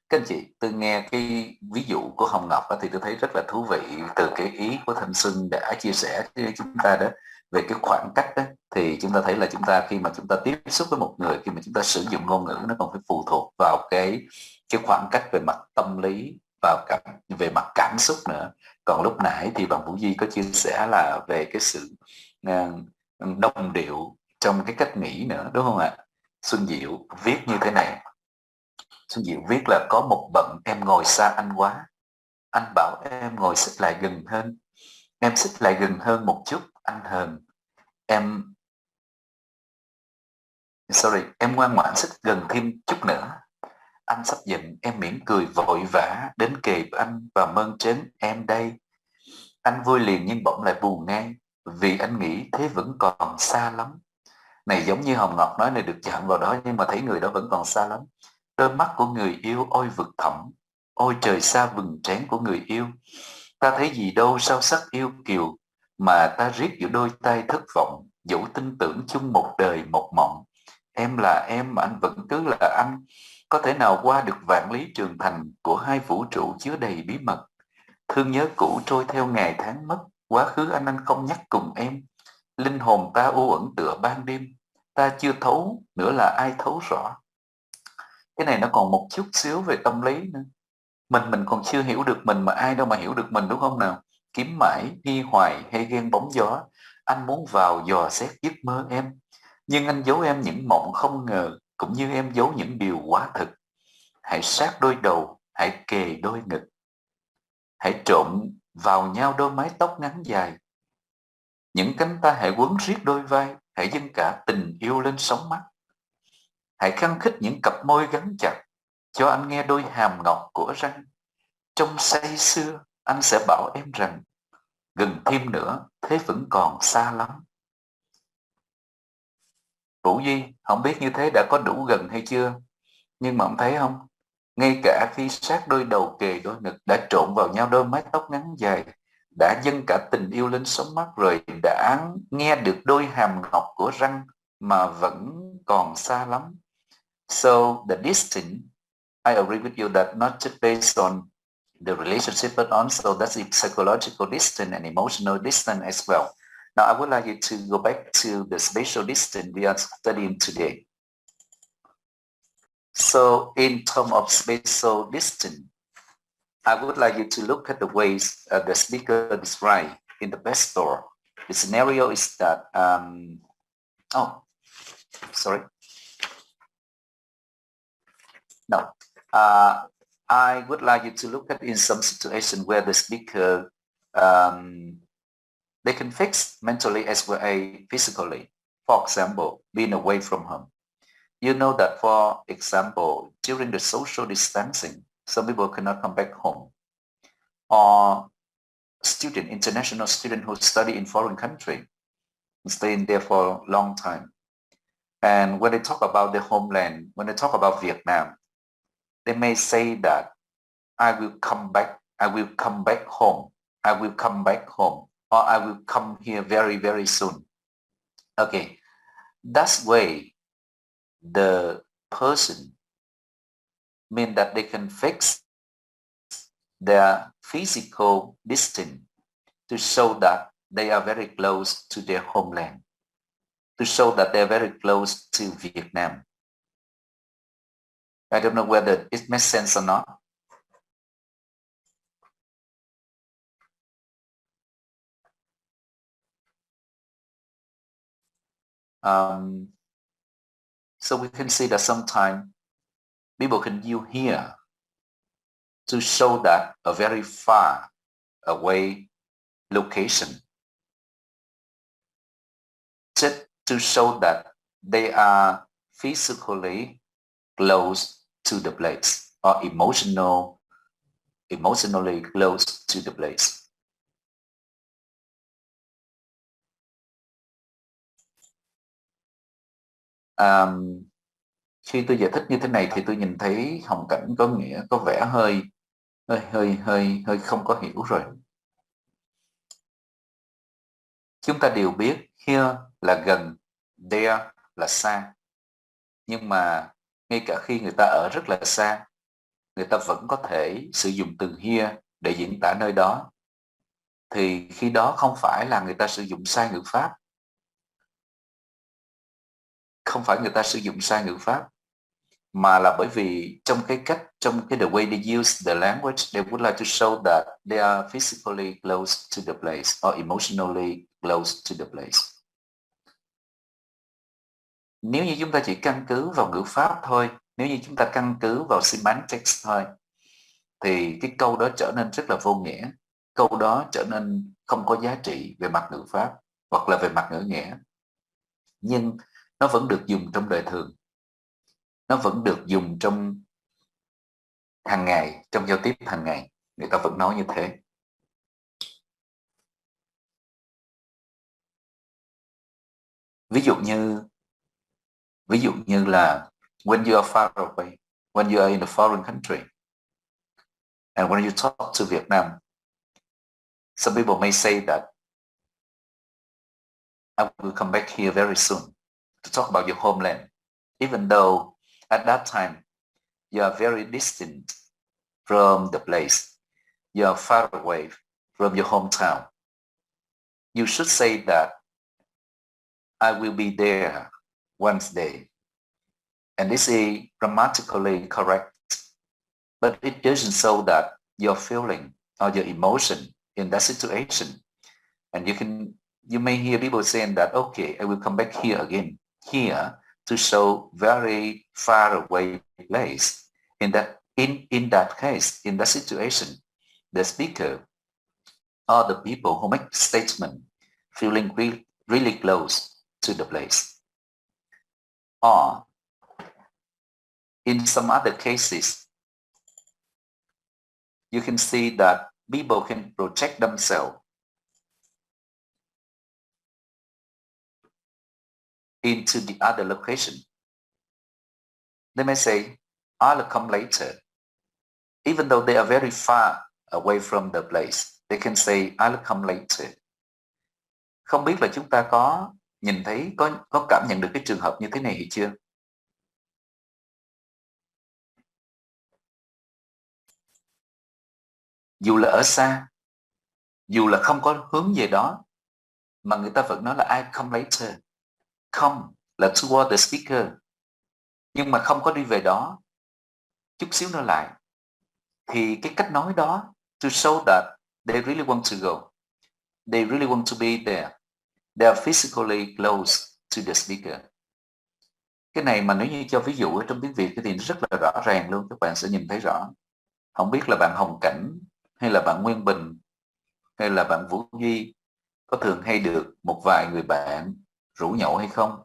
B: Các anh chị, tôi nghe cái ví dụ của Hồng Ngọc thì tôi thấy rất là thú vị từ cái ý của Thanh Xuân đã chia sẻ với chúng ta đó về cái khoảng cách đó. Thì chúng ta thấy là chúng ta khi mà chúng ta tiếp xúc với một người, khi mà chúng ta sử dụng ngôn ngữ, nó còn phải phụ thuộc vào cái khoảng cách về mặt tâm lý, vào về mặt cảm xúc nữa. Còn lúc nãy thì bạn Vũ Di có chia sẻ là về cái sự đồng điệu trong cái cách nghĩ nữa, đúng không ạ? Xuân Diệu viết như thế này. Xuân Diệu viết là có một bận em ngồi xa anh quá, anh bảo em ngồi xích lại gần hơn, em xích lại gần hơn một chút, anh hờn. Em ngoan ngoãn xích gần thêm chút nữa. Anh sắp giận, em mỉm cười vội vã đến kề anh và mơn trớn em đây. Anh vui liền nhưng bỗng lại buồn ngay, vì anh nghĩ thế vẫn còn xa lắm. Này giống như Hồng Ngọc nói này, được chạm vào đó nhưng mà thấy người đó vẫn còn xa lắm. Đôi mắt của người yêu ôi vực thẳm, ôi trời xa vầng trán của người yêu. Ta thấy gì đâu sao sắc yêu kiều, mà ta riết giữa đôi tay thất vọng, dẫu tin tưởng chung một đời một mộng. Em là em mà anh vẫn cứ là anh, có thể nào qua được vạn lý trường thành của hai vũ trụ chứa đầy bí mật. Thương nhớ cũ trôi theo ngày tháng mất, quá khứ anh không nhắc cùng em. Linh hồn ta u ẩn tựa ban đêm, ta chưa thấu nữa là ai thấu rõ. Cái này nó còn một chút xíu về tâm lý nữa. Mình còn chưa hiểu được mình mà ai đâu mà hiểu được mình, đúng không nào? Kiếm mãi, đi hoài hay ghen bóng gió, anh muốn vào dò xét giấc mơ em. Nhưng anh giấu em những mộng không ngờ, cũng như em giấu những điều quá thực. Hãy sát đôi đầu, hãy kề đôi ngực, hãy trộn vào nhau đôi mái tóc ngắn dài. Những cánh tay hãy quấn riết đôi vai, hãy dâng cả tình yêu lên sóng mắt. Hãy khăng khít những cặp môi gắn chặt, cho anh nghe đôi hàm ngọc của răng. Trong say sưa, anh sẽ bảo em rằng, gần thêm nữa, thế vẫn còn xa lắm. Vũ Duy, không biết như thế đã có đủ gần hay chưa? Nhưng mà ông thấy không? Ngay cả khi sát đôi đầu kề đôi ngực, đã trộn vào nhau đôi mái tóc ngắn dài, đã dâng cả tình yêu lên sóng mắt, rồi đã nghe được đôi hàm ngọc của răng mà vẫn còn xa lắm. So the distance, I agree with you that not just based on the relationship, but also that's the psychological distance and emotional distance as well. Now, I would like you to go back to the spatial distance we are studying today. So in terms of spatial distance, I would like you to look at the ways the speaker described in the pastoral. The scenario is that, I would like you to look at in some situation where the speaker, they can fix mentally as well as physically. For example, being away from home. You know that, for example, during the social distancing, some people cannot come back home. Or international student who study in foreign country, staying there for a long time. And when they talk about the homeland, when they talk about Vietnam, they may say that I will come back home, I will come back home, or I will come here very, very soon. Okay, that's way the person mean that they can fix their physical distance to show that they are very close to their homeland, to show that they're very close to Vietnam. I don't know whether it makes sense or not. So we can see that sometimes people can use here to show that a very far away location, just to show that they are physically close to the place or emotionally close to the place. Khi tôi giải thích như thế này thì tôi nhìn thấy Hồng Cảnh có nghĩa có vẻ hơi không có hiểu rồi. Chúng ta đều biết here là gần, there là xa. Nhưng mà ngay cả khi người ta ở rất là xa, người ta vẫn có thể sử dụng từ here để diễn tả nơi đó. Thì khi đó không phải là người ta sử dụng sai ngữ pháp. Không phải người ta sử dụng sai ngữ pháp, mà là bởi vì trong cái the way they use the language, they would like to show that they are physically close to the place or emotionally close to the place. Nếu như chúng ta chỉ căn cứ vào ngữ pháp thôi, nếu như chúng ta căn cứ vào semantics thôi, thì cái câu đó trở nên rất là vô nghĩa. Câu đó trở nên không có giá trị về mặt ngữ pháp hoặc là về mặt ngữ nghĩa. Nhưng nó vẫn được dùng trong đời thường. Nó vẫn được dùng trong hàng ngày, trong giao tiếp hàng ngày. Người ta vẫn nói như thế. Ví dụ như là when you are far away, when you are in a foreign country, and when you talk to Vietnam, some people may say that I will come back here very soon to talk about your homeland, even though at that time you are very distant from the place, you are far away from your hometown. You should say that I will be there one day. And this is grammatically correct, but it doesn't show that your feeling or your emotion in that situation. And you may hear people saying that, okay, I will come back here again, here to show very far away place. In that case, in that situation, the speaker or the people who make the statement feeling really close to the place. Or in some other cases, you can see that people can project themselves into the other location. They may say, I'll come later. Even though they are very far away from the place, they can say, I'll come later. Không biết là chúng ta có nhìn thấy, có cảm nhận được cái trường hợp như thế này hay chưa? Dù là ở xa, dù là không có hướng về đó, mà người ta vẫn nói là I come later. Come là toward the speaker. Nhưng mà không có đi về đó, chút xíu nữa lại. Thì cái cách nói đó to show that they really want to go. They really want to be there. They are physically close to the speaker. Cái này mà nếu như cho ví dụ ở trong tiếng Việt thì nó rất là rõ ràng luôn. Các bạn sẽ nhìn thấy rõ. Không biết là bạn Hồng Cảnh hay là bạn Nguyên Bình hay là bạn Vũ Duy có thường hay được một vài người bạn rủ nhậu hay không?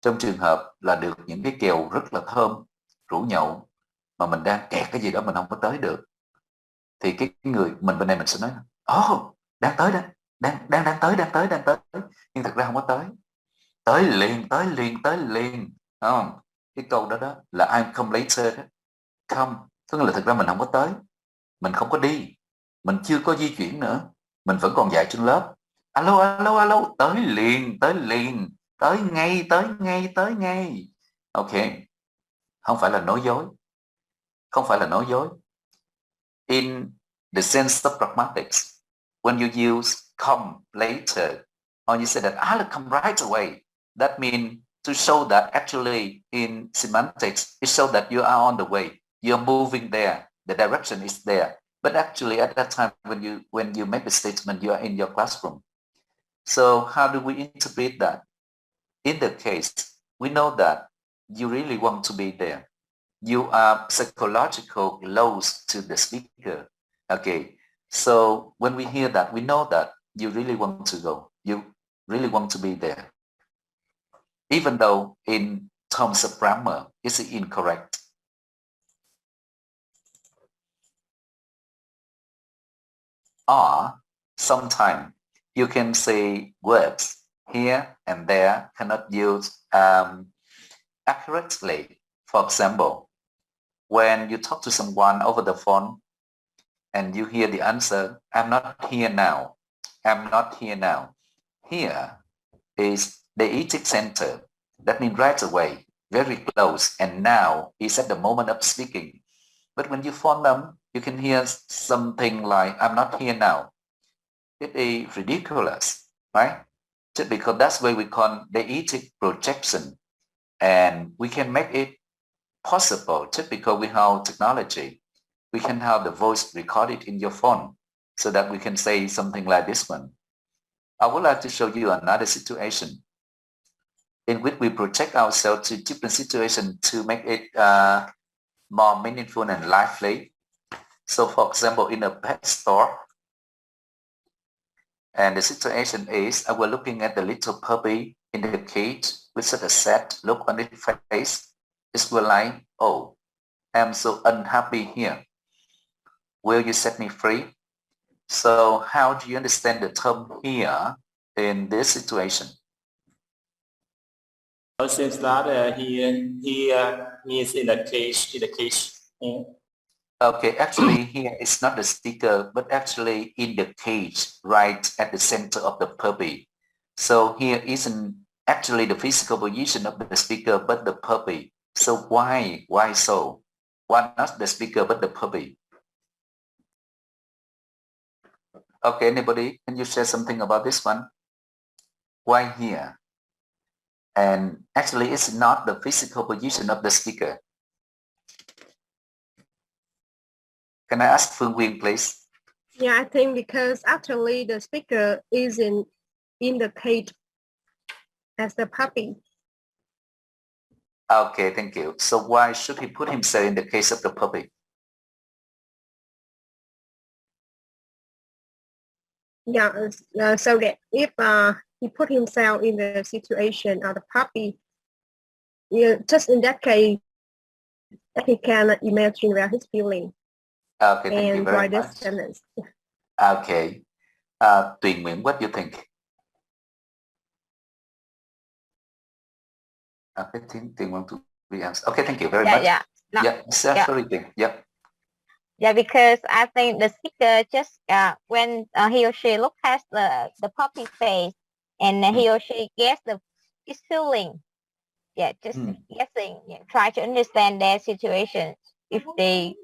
B: Trong trường hợp là được những cái kèo rất là thơm rủ nhậu mà mình đang kẹt cái gì đó mình không có tới được, thì cái người mình bên này mình sẽ nói đang tới đó, đang tới, nhưng thật ra không có tới. Tới liền. Không? Cái câu đó là I'm come later đó. Come tức là thực ra mình không có tới, mình không có đi, mình chưa có di chuyển nữa, mình vẫn còn dạy trên lớp. Alo, tới liền, tới ngay. Ok, không phải là nói dối. In the sense of pragmatics, when you use come later, or you say that I'll come right away, that means to show that actually in semantics, it shows that you are on the way, you're moving there, the direction is there. But actually at that time when you make the statement, you are in your classroom. So how do we interpret that? In the case, we know that you really want to be there. You are psychological close to the speaker. Okay, so when we hear that, we know that you really want to go. You really want to be there. Even though in terms of grammar, is it incorrect? Or sometimes you can say words here and there cannot use accurately. For example, when you talk to someone over the phone and you hear the answer, I'm not here now. I'm not here now. Here is the eating center. That means right away, very close, and now is at the moment of speaking. But when you phone them, you can hear something like, I'm not here now. It is ridiculous, right? Just because that's why we call the deictic projection. And we can make it possible just because we have technology. We can have the voice recorded in your phone so that we can say something like this one. I would like to show you another situation in which we project ourselves to different situations to make it more meaningful and lively. So for example, in a pet store, and the situation is I was looking at the little puppy in the cage with such a sad look on its face. It was like, oh, I'm so unhappy here. Will you set me free? So how do you understand the term here in this situation?
D: It seems that he is in the cage. Yeah.
B: Okay, actually here it's not the speaker, but actually in the cage, right at the center of the puppy. So here isn't actually the physical position of the speaker, but the puppy. So why so? Why not the speaker, but the puppy? Okay, anybody, can you share something about this one? Why here? And actually it's not the physical position of the speaker. Can I ask Phương Quyên, please?
K: Yeah, I think because actually the speaker is in the cage as the puppy.
B: Okay, thank you. So why should he put himself in the case of the puppy?
K: Yeah, so that if he put himself in the situation of the puppy, yeah, just in that case, he can imagine about his feeling.
B: Okay, thank you very much.
K: Sentence.
B: Okay. Tuyền Nguyễn, what do you think? Okay, Tuyền want to be answered. Okay, thank you very much. Sorry, Tuyền.
L: Yeah, because I think the speaker just when he or she look at the puppy face and he or she gets his feeling. Yeah, just guessing. Yeah, try to understand their situation. If they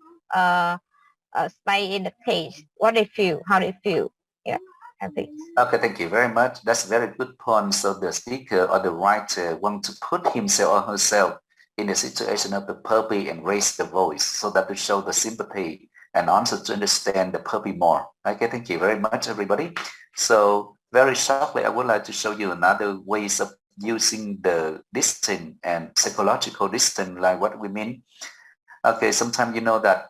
L: stay in the cage, what they feel, how they feel. Yeah, I think.
B: Okay, thank you very much. That's a very good point. So the speaker or the writer want to put himself or herself in the situation of the puppy and raise the voice so that to show the sympathy and also to understand the puppy more. Okay, thank you very much, everybody. So very shortly, I would like to show you another ways of using the distance and psychological distance, like what we mean. Okay, sometimes you know that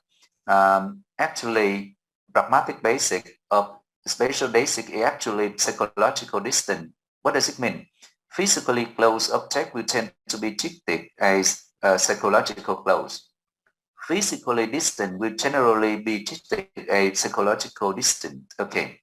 B: actually pragmatic basic of spatial basic is actually psychological distance. What does it mean? Physically close object will tend to be treated as psychological close. Physically distant will generally be treated as psychological distant. Okay.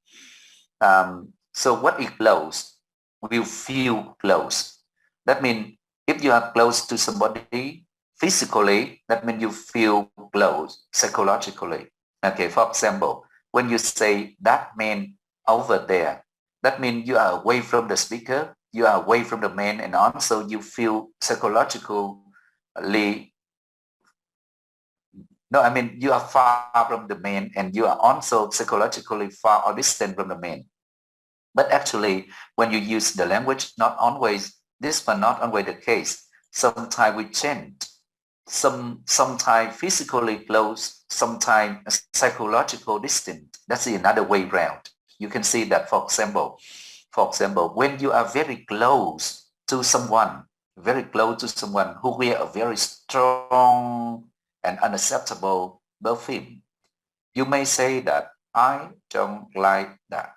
B: So what is close? Will feel close. That means if you are close to somebody physically, that means you feel close psychologically. Okay, for example, when you say that man over there, that means you are away from the speaker, you are away from the man, and also you feel psychologically, no, I mean you are far from the man and you are also psychologically far or distant from the man. But actually, when you use the language, not always, this was not always the case. Sometimes we change. Sometimes physically close, sometimes psychological distant. That's another way around. You can see that, for example, when you are very close to someone who wear a very strong and unacceptable perfume, you may say that, I don't like that.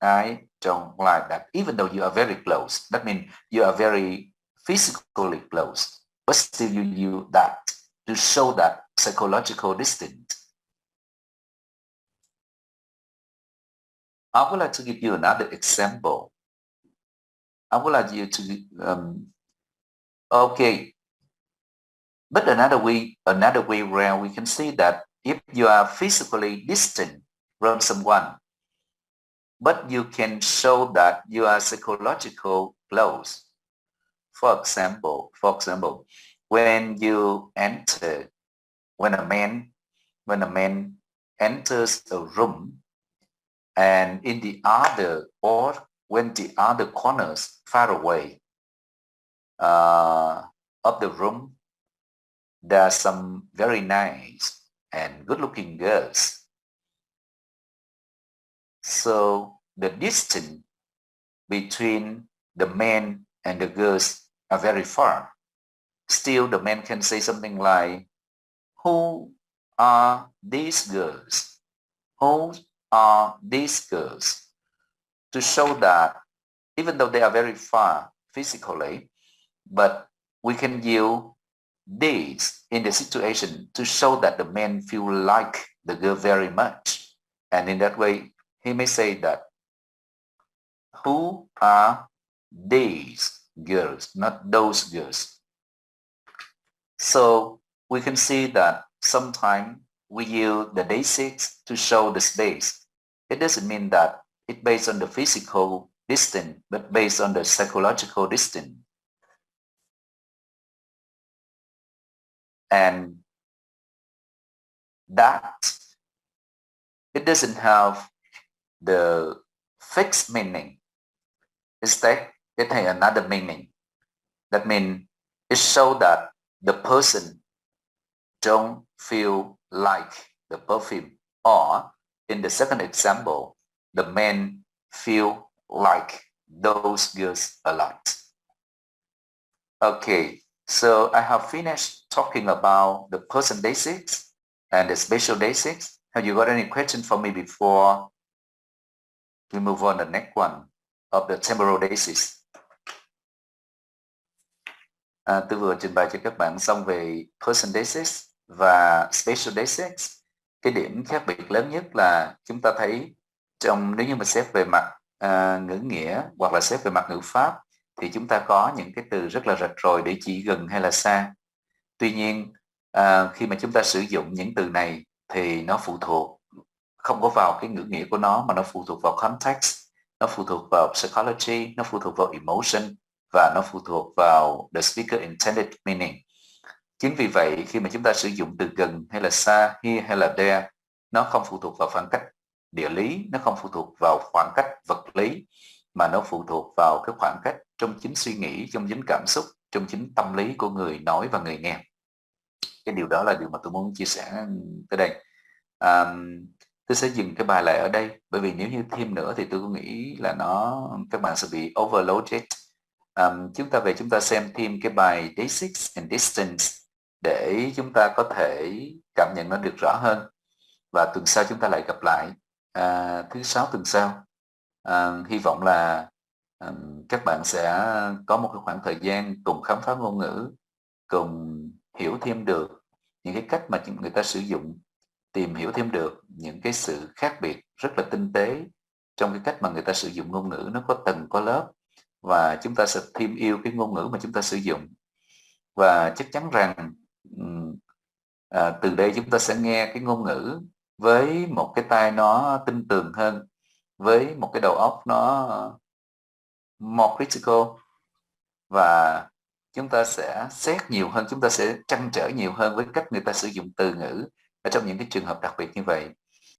B: I don't like that, even though you are very close. That means you are very physically close, but still you use that to show that psychological distance. I would like to give you another example. I would like you to, okay, but another way around, we can see that if you are physically distant from someone, but you can show that you are psychological close. For example, when a man enters a room, and in the other, or when the other corners far away of the room, there are some very nice and good-looking girls. So the distance between the man and the girls are very far. Still, the man can say something like, "Who are these girls? Who are these girls?" To show that even though they are very far physically, but we can use these in the situation to show that the man feel like the girl very much. And in that way, he may say that, "Who are these girls?" Not those girls. So we can see that sometimes we use the deixis to show the space. It doesn't mean that it's based on the physical distance, but based on the psychological distance. And that it doesn't have the fixed meaning. Instead, it has another meaning. That means it shows that the person don't feel like the perfume, or in the second example, the man feel like those girls a lot. Okay, so I have finished talking about the person deixis and the spatial deixis. Have you got any question for me before we move on to the next one of the temporal deixis? Tôi vừa trình bày cho các bạn xong về person deixis và spatial deixis. Cái điểm khác biệt lớn nhất là chúng ta thấy nếu như mà xét về mặt ngữ nghĩa hoặc là xét về mặt ngữ pháp, thì chúng ta có những cái từ rất là rạch ròi để chỉ gần hay là xa. Tuy nhiên khi mà chúng ta sử dụng những từ này thì nó phụ thuộc không có vào cái ngữ nghĩa của nó, mà nó phụ thuộc vào context, nó phụ thuộc vào psychology, nó phụ thuộc vào emotion, và nó phụ thuộc vào the speaker intended meaning. Chính vì vậy khi mà chúng ta sử dụng từ gần hay là xa, here hay là there, nó không phụ thuộc vào khoảng cách địa lý, nó không phụ thuộc vào khoảng cách vật lý, mà nó phụ thuộc vào cái khoảng cách trong chính suy nghĩ, trong chính cảm xúc, trong chính tâm lý của người nói và người nghe. Cái điều đó là điều mà tôi muốn chia sẻ tới đây. Tôi sẽ dừng cái bài lại ở đây, bởi vì nếu như thêm nữa thì tôi nghĩ là các bạn sẽ bị overloaded. Chúng ta xem thêm cái bài deixis and distance để chúng ta có thể cảm nhận nó được rõ hơn. Và tuần sau chúng ta lại gặp lại, thứ 6 tuần sau. Hy vọng là các bạn sẽ có một cái khoảng thời gian cùng khám phá ngôn ngữ, cùng hiểu thêm được những cái cách mà người ta sử dụng, tìm hiểu thêm được những cái sự khác biệt rất là tinh tế trong cái cách mà người ta sử dụng ngôn ngữ. Nó có tầng có lớp, và chúng ta sẽ thêm yêu cái ngôn ngữ mà chúng ta sử dụng. Và chắc chắn rằng từ đây chúng ta sẽ nghe cái ngôn ngữ với một cái tai nó tinh tường hơn, với một cái đầu óc nó more critical, và chúng ta sẽ xét nhiều hơn, chúng ta sẽ trăn trở nhiều hơn với cách người ta sử dụng từ ngữ ở trong những cái trường hợp đặc biệt như vậy.